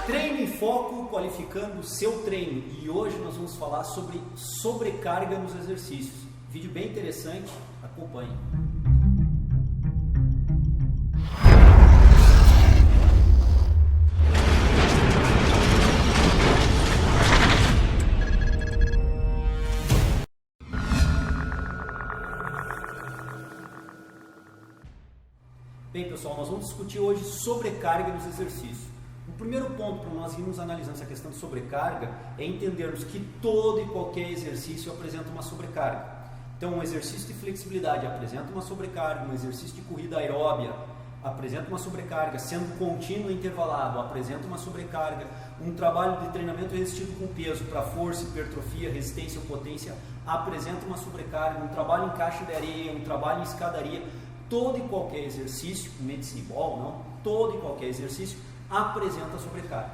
Treino em foco, qualificando o seu treino. E hoje nós vamos falar sobre sobrecarga nos exercícios. Vídeo bem interessante, acompanhe. Bem, pessoal, nós vamos discutir hoje sobrecarga nos exercícios. O primeiro ponto para nós irmos analisando essa questão de sobrecarga é entendermos que todo e qualquer exercício apresenta uma sobrecarga. Então, um exercício de flexibilidade apresenta uma sobrecarga, um exercício de corrida aeróbia apresenta uma sobrecarga, sendo contínuo e intervalado apresenta uma sobrecarga, um trabalho de treinamento resistido com peso para força, hipertrofia, resistência ou potência apresenta uma sobrecarga, um trabalho em caixa de areia, um trabalho em escadaria. Todo e qualquer exercício, medicine ball, não, todo e qualquer exercício apresenta sobrecarga.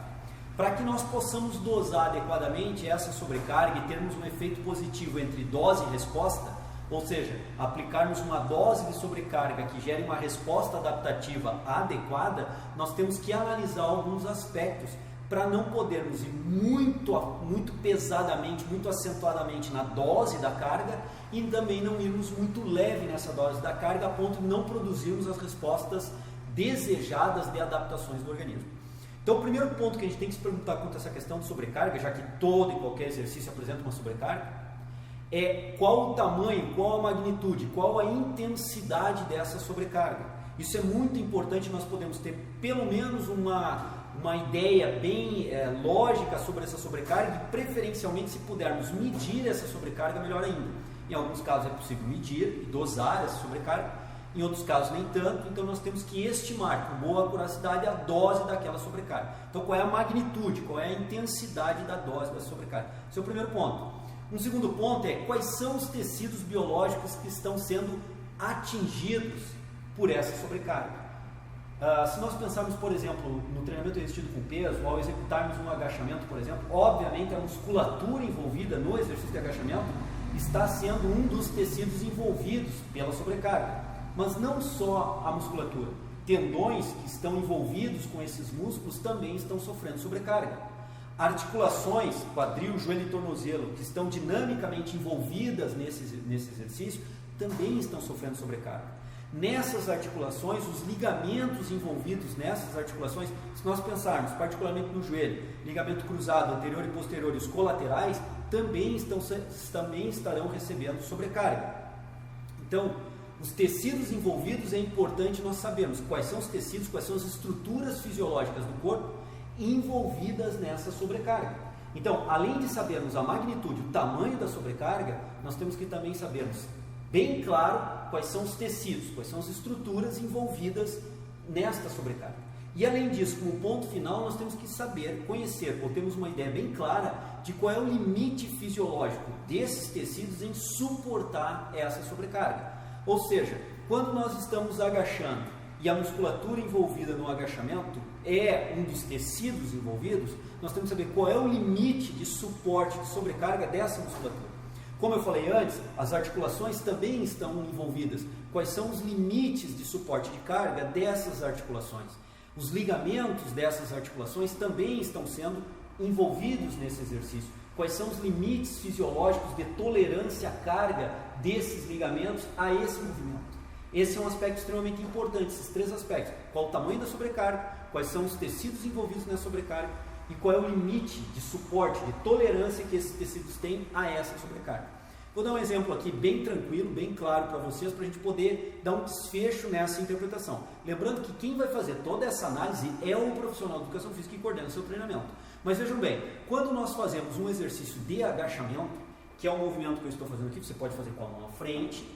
Para que nós possamos dosar adequadamente essa sobrecarga e termos um efeito positivo entre dose e resposta, ou seja, aplicarmos uma dose de sobrecarga que gere uma resposta adaptativa adequada, nós temos que analisar alguns aspectos para não podermos ir muito pesadamente, muito acentuadamente na dose da carga e também não irmos muito leve nessa dose da carga a ponto de não produzirmos as respostas desejadas de adaptações do organismo. Então, o primeiro ponto que a gente tem que se perguntar quanto a essa questão de sobrecarga, já que todo e qualquer exercício apresenta uma sobrecarga, é qual o tamanho, qual a magnitude, qual a intensidade dessa sobrecarga. Isso é muito importante, nós podemos ter pelo menos uma ideia bem lógica sobre essa sobrecarga e, preferencialmente, se pudermos medir essa sobrecarga, melhor ainda. Em alguns casos é possível medir e dosar essa sobrecarga, em outros casos nem tanto, então nós temos que estimar com boa acuracidade a dose daquela sobrecarga. Então, qual é a magnitude, qual é a intensidade da dose dessa sobrecarga? Esse é o primeiro ponto. Um segundo ponto é quais são os tecidos biológicos que estão sendo atingidos por essa sobrecarga. Se nós pensarmos, por exemplo, no treinamento resistido com peso, ao executarmos um agachamento, por exemplo, obviamente a musculatura envolvida no exercício de agachamento está sendo um dos tecidos envolvidos pela sobrecarga. Mas não só a musculatura, tendões que estão envolvidos com esses músculos também estão sofrendo sobrecarga. Articulações, quadril, joelho e tornozelo, que estão dinamicamente envolvidas nesse exercício, também estão sofrendo sobrecarga. Nessas articulações, os ligamentos envolvidos nessas articulações, se nós pensarmos particularmente no joelho, ligamento cruzado, anterior e posterior e os colaterais, também estarão recebendo sobrecarga. Então, os tecidos envolvidos é importante nós sabermos quais são os tecidos, quais são as estruturas fisiológicas do corpo envolvidas nessa sobrecarga. Então, além de sabermos a magnitude, o tamanho da sobrecarga, nós temos que também sabermos bem claro quais são os tecidos, quais são as estruturas envolvidas nesta sobrecarga. E além disso, como ponto final, nós temos que saber, conhecer, ou temos uma ideia bem clara de qual é o limite fisiológico desses tecidos em suportar essa sobrecarga. Ou seja, quando nós estamos agachando e a musculatura envolvida no agachamento é um dos tecidos envolvidos, nós temos que saber qual é o limite de suporte, de sobrecarga dessa musculatura. Como eu falei antes, as articulações também estão envolvidas. Quais são os limites de suporte de carga dessas articulações? Os ligamentos dessas articulações também estão sendo envolvidos nesse exercício. Quais são os limites fisiológicos de tolerância à carga desses ligamentos a esse movimento? Esse é um aspecto extremamente importante, esses três aspectos. Qual o tamanho da sobrecarga, quais são os tecidos envolvidos nessa sobrecarga e qual é o limite de suporte, de tolerância que esses tecidos têm a essa sobrecarga. Vou dar um exemplo aqui bem tranquilo, bem claro para vocês, para a gente poder dar um desfecho nessa interpretação. Lembrando que quem vai fazer toda essa análise é o profissional de educação física que coordena o seu treinamento. Mas vejam bem, quando nós fazemos um exercício de agachamento, que é o movimento que eu estou fazendo aqui, você pode fazer com a mão à frente,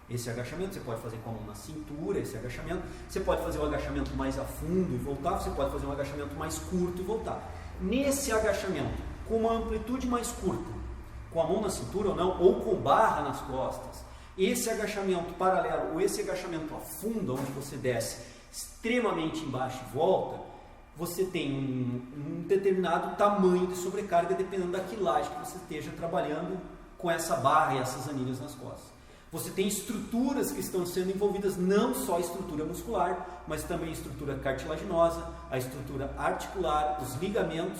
esse agachamento, você pode fazer com a mão na cintura, esse agachamento, você pode fazer o agachamento mais a fundo e voltar, você pode fazer um agachamento mais curto e voltar. Nesse agachamento, com uma amplitude mais curta, com a mão na cintura ou não, ou com barra nas costas, esse agachamento paralelo ou esse agachamento a fundo, onde você desce extremamente embaixo e volta, você tem um determinado tamanho de sobrecarga dependendo da quilagem que você esteja trabalhando com essa barra e essas anilhas nas costas. Você tem estruturas que estão sendo envolvidas, não só a estrutura muscular, mas também a estrutura cartilaginosa, a estrutura articular, os ligamentos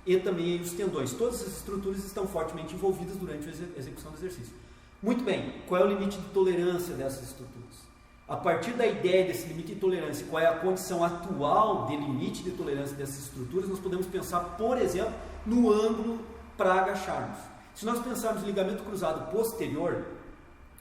e também os tendões. Todas essas estruturas estão fortemente envolvidas durante a execução do exercício. Muito bem, qual é o limite de tolerância dessas estruturas? A partir da ideia desse limite de tolerância, qual é a condição atual de limite de tolerância dessas estruturas, nós podemos pensar, por exemplo, no ângulo para agacharmos. Se nós pensarmos no ligamento cruzado posterior,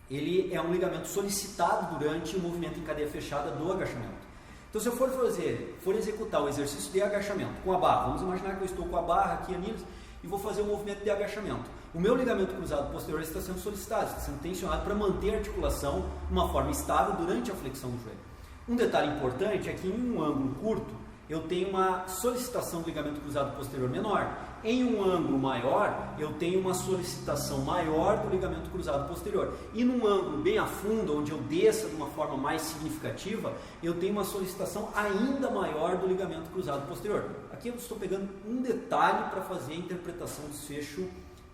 ele é um ligamento solicitado durante o movimento em cadeia fechada do agachamento. Então, se eu for executar o exercício de agachamento com a barra, vamos imaginar que eu estou com a barra aqui, Anílias, e vou fazer o movimento de agachamento. O meu ligamento cruzado posterior está sendo solicitado, está sendo tensionado para manter a articulação de uma forma estável durante a flexão do joelho. Um detalhe importante é que em um ângulo curto, eu tenho uma solicitação do ligamento cruzado posterior menor. Em um ângulo maior, eu tenho uma solicitação maior do ligamento cruzado posterior. E num ângulo bem a fundo, onde eu desça de uma forma mais significativa, eu tenho uma solicitação ainda maior do ligamento cruzado posterior. Aqui eu estou pegando um detalhe para fazer a interpretação do desfecho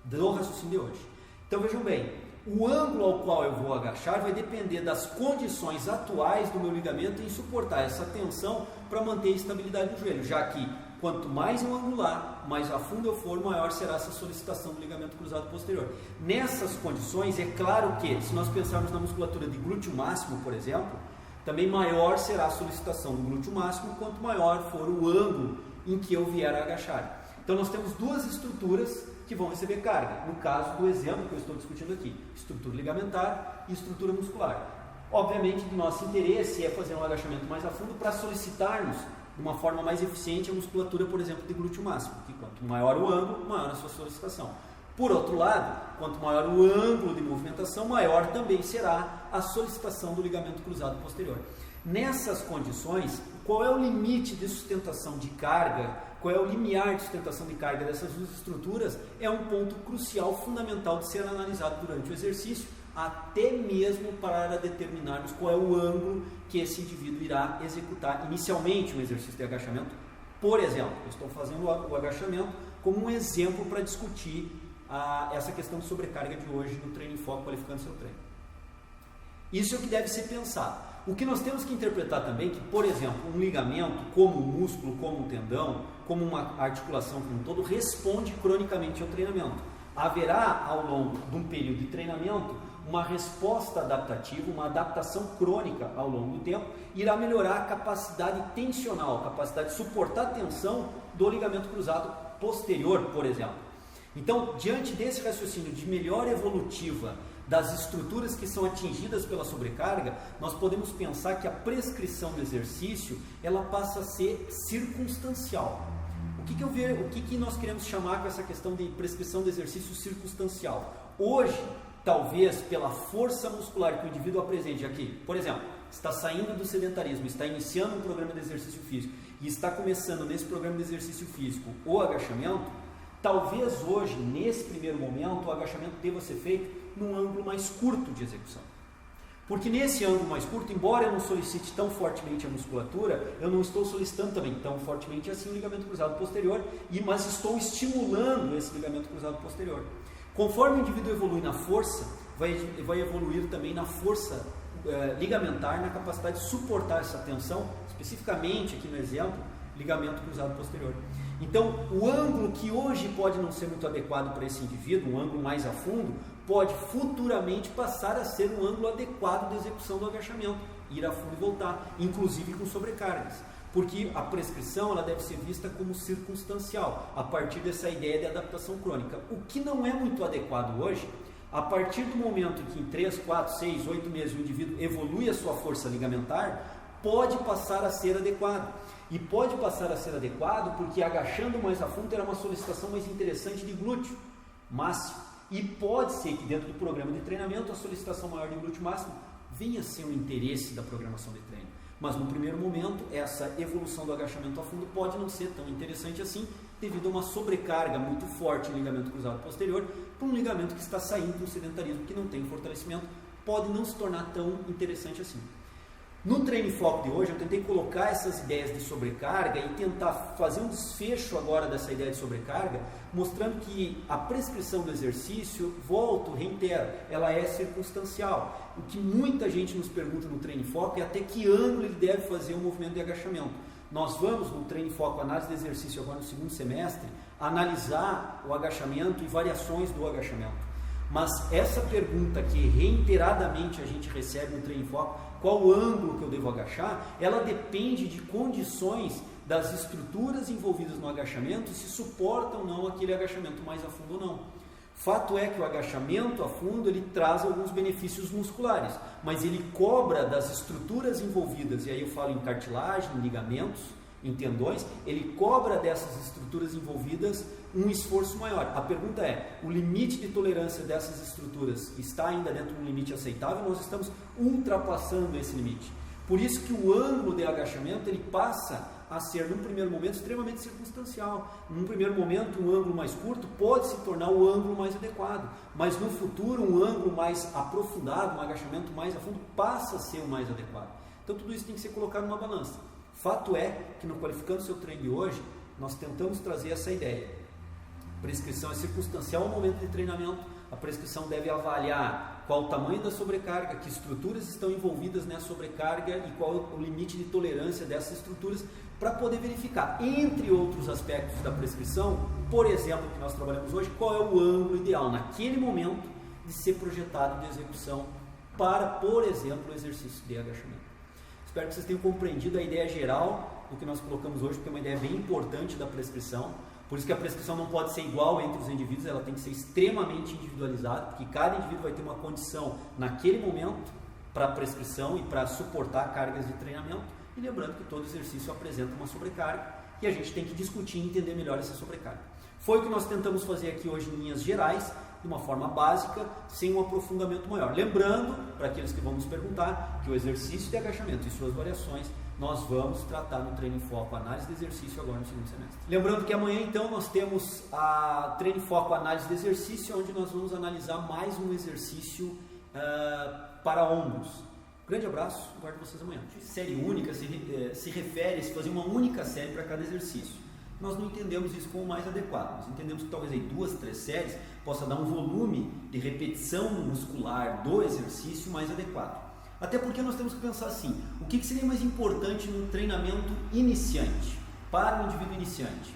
do raciocínio de hoje. Então vejam bem, o ângulo ao qual eu vou agachar vai depender das condições atuais do meu ligamento em suportar essa tensão para manter a estabilidade do joelho, já que quanto mais eu angular, mais a fundo eu for, maior será essa solicitação do ligamento cruzado posterior. Nessas condições, é claro que, se nós pensarmos na musculatura de glúteo máximo, por exemplo, também maior será a solicitação do glúteo máximo, quanto maior for o ângulo em que eu vier a agachar. Então nós temos duas estruturas que vão receber carga, no caso do exemplo que eu estou discutindo aqui, estrutura ligamentar e estrutura muscular. Obviamente, do nosso interesse é fazer um agachamento mais a fundo para solicitarmos de uma forma mais eficiente a musculatura, por exemplo, de glúteo máximo, que quanto maior o ângulo, maior a sua solicitação. Por outro lado, quanto maior o ângulo de movimentação, maior também será a solicitação do ligamento cruzado posterior. Nessas condições, qual é o limite de sustentação de carga? Qual é o limiar de sustentação de carga dessas duas estruturas? É um ponto crucial, fundamental de ser analisado durante o exercício, até mesmo para determinarmos qual é o ângulo que esse indivíduo irá executar inicialmente um exercício de agachamento. Por exemplo, eu estou fazendo o agachamento como um exemplo para discutir essa questão de sobrecarga de hoje no Treino em Foco, qualificando seu treino. Isso é o que deve ser pensado. O que nós temos que interpretar também é que, por exemplo, um ligamento, como um músculo, como um tendão, como uma articulação como um todo, responde cronicamente ao treinamento. Haverá, ao longo de um período de treinamento, uma resposta adaptativa, uma adaptação crônica ao longo do tempo, irá melhorar a capacidade tensional, a capacidade de suportar a tensão do ligamento cruzado posterior, por exemplo. Então, diante desse raciocínio de melhora evolutiva das estruturas que são atingidas pela sobrecarga, nós podemos pensar que a prescrição do exercício, ela passa a ser circunstancial. O que nós queremos chamar com essa questão de prescrição do exercício circunstancial? Hoje, talvez pela força muscular que o indivíduo apresente aqui, por exemplo, está saindo do sedentarismo, está iniciando um programa de exercício físico e está começando nesse programa de exercício físico o agachamento, talvez hoje, nesse primeiro momento, o agachamento deva ser feito num ângulo mais curto de execução. Porque nesse ângulo mais curto, embora eu não solicite tão fortemente a musculatura, eu não estou solicitando também tão fortemente assim o ligamento cruzado posterior, mas estou estimulando esse ligamento cruzado posterior. Conforme o indivíduo evolui na força, vai evoluir também na força ligamentar, na capacidade de suportar essa tensão, especificamente aqui no exemplo, ligamento cruzado posterior. Então, o ângulo que hoje pode não ser muito adequado para esse indivíduo, um ângulo mais a fundo, pode futuramente passar a ser um ângulo adequado de execução do agachamento, ir a fundo e voltar, inclusive com sobrecargas. Porque a prescrição ela deve ser vista como circunstancial, a partir dessa ideia de adaptação crônica. O que não é muito adequado hoje, a partir do momento que em 3, 4, 6, 8 meses o indivíduo evolui a sua força ligamentar, pode passar a ser adequado. E pode passar a ser adequado porque agachando mais a fundo terá uma solicitação mais interessante de glúteo máximo. E pode ser que dentro do programa de treinamento a solicitação maior de glúteo máximo venha a ser um interesse da programação de treino. Mas no primeiro momento, essa evolução do agachamento a fundo pode não ser tão interessante assim, devido a uma sobrecarga muito forte em ligamento cruzado posterior, para um ligamento que está saindo do sedentarismo, que não tem fortalecimento, pode não se tornar tão interessante assim. No Treino em Foco de hoje eu tentei colocar essas ideias de sobrecarga e tentar fazer um desfecho agora dessa ideia de sobrecarga, mostrando que a prescrição do exercício, reitero, ela é circunstancial. O que muita gente nos pergunta no Treino em Foco é até que ângulo ele deve fazer o movimento de agachamento. Nós vamos no Treino em Foco Análise de Exercício agora no segundo semestre analisar o agachamento e variações do agachamento. Mas essa pergunta que reiteradamente a gente recebe no Treino em Foco, qual o ângulo que eu devo agachar, ela depende de condições das estruturas envolvidas no agachamento, se suportam ou não aquele agachamento mais a fundo ou não. Fato é que o agachamento a fundo ele traz alguns benefícios musculares, mas ele cobra das estruturas envolvidas, e aí eu falo em cartilagem, em ligamentos, em tendões, ele cobra dessas estruturas envolvidas um esforço maior. A pergunta é, o limite de tolerância dessas estruturas está ainda dentro de um limite aceitável? Nós estamos ultrapassando esse limite. Por isso que o ângulo de agachamento ele passa a ser, num primeiro momento, extremamente circunstancial. Num primeiro momento, um ângulo mais curto pode se tornar o ângulo mais adequado, mas no futuro, um ângulo mais aprofundado, um agachamento mais a fundo, passa a ser o mais adequado. Então, tudo isso tem que ser colocado numa balança. Fato é que no Qualificando Seu Treino de hoje, nós tentamos trazer essa ideia. A prescrição é circunstancial ao momento de treinamento, a prescrição deve avaliar qual o tamanho da sobrecarga, que estruturas estão envolvidas nessa sobrecarga e qual o limite de tolerância dessas estruturas, para poder verificar, entre outros aspectos da prescrição, por exemplo, que nós trabalhamos hoje, qual é o ângulo ideal naquele momento de ser projetado de execução para, por exemplo, o exercício de agachamento. Espero que vocês tenham compreendido a ideia geral do que nós colocamos hoje, porque é uma ideia bem importante da prescrição. Por isso que a prescrição não pode ser igual entre os indivíduos, ela tem que ser extremamente individualizada, porque cada indivíduo vai ter uma condição naquele momento para a prescrição e para suportar cargas de treinamento. E lembrando que todo exercício apresenta uma sobrecarga e a gente tem que discutir e entender melhor essa sobrecarga. Foi o que nós tentamos fazer aqui hoje em linhas gerais, de uma forma básica, sem um aprofundamento maior. Lembrando, para aqueles que vão nos perguntar, que o exercício de agachamento e suas variações nós vamos tratar no Treino em Foco Análise de Exercício agora no segundo semestre. Lembrando que amanhã então nós temos a Treino em Foco Análise de Exercício, onde nós vamos analisar mais um exercício para ombros. Grande abraço, guardo vocês amanhã. Série única se refere a se fazer uma única série para cada exercício. Nós não entendemos isso como o mais adequado. Nós entendemos que talvez aí 2, 3 séries possa dar um volume de repetição muscular do exercício mais adequado. Até porque nós temos que pensar assim, o que seria mais importante no treinamento iniciante, para o indivíduo iniciante?